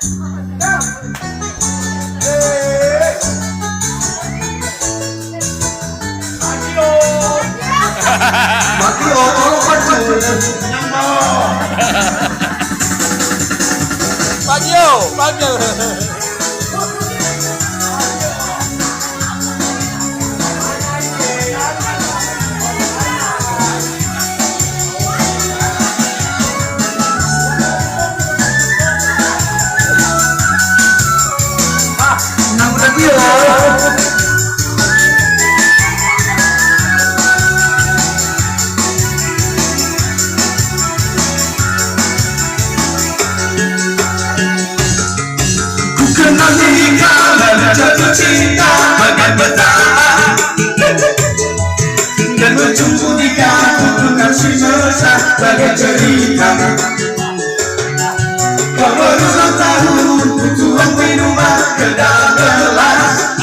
Mati tolong maju. Panggil. Nang lagi ya. Kenal dirinya dan jatuh cinta bagai bertahan dan berjumpa di kutukan si mesra bagai cerita. Kau berulang tahun tuang minuman ke dalam gelas.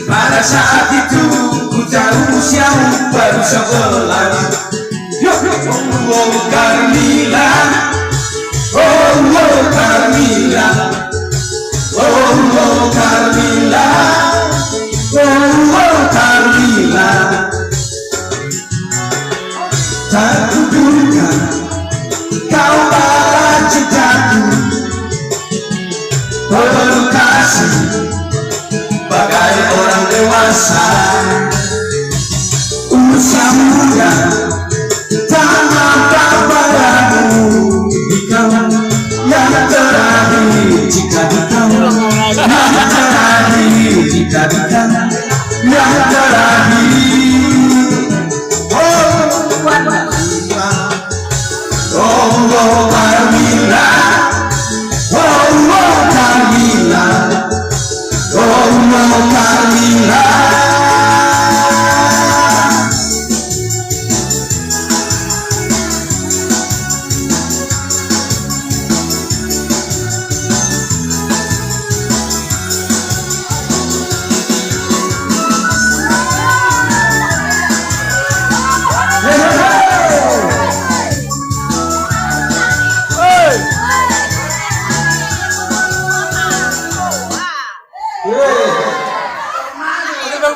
Pada saat itu ku tahu usiamu baru 11. Oh Carmila, oh Carmila. Oh Carmila, oh Carmila, tak kuduga kau balas cintaku, baru kasih bagai orang dewasa, usia muda, tak nampak padamu, kau yang terakhir jika dikau. Jika ditanya yang terakhir, oh Carmila, oh Carmila, oh Carmila, oh Carmila.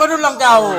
Udah ulang kau.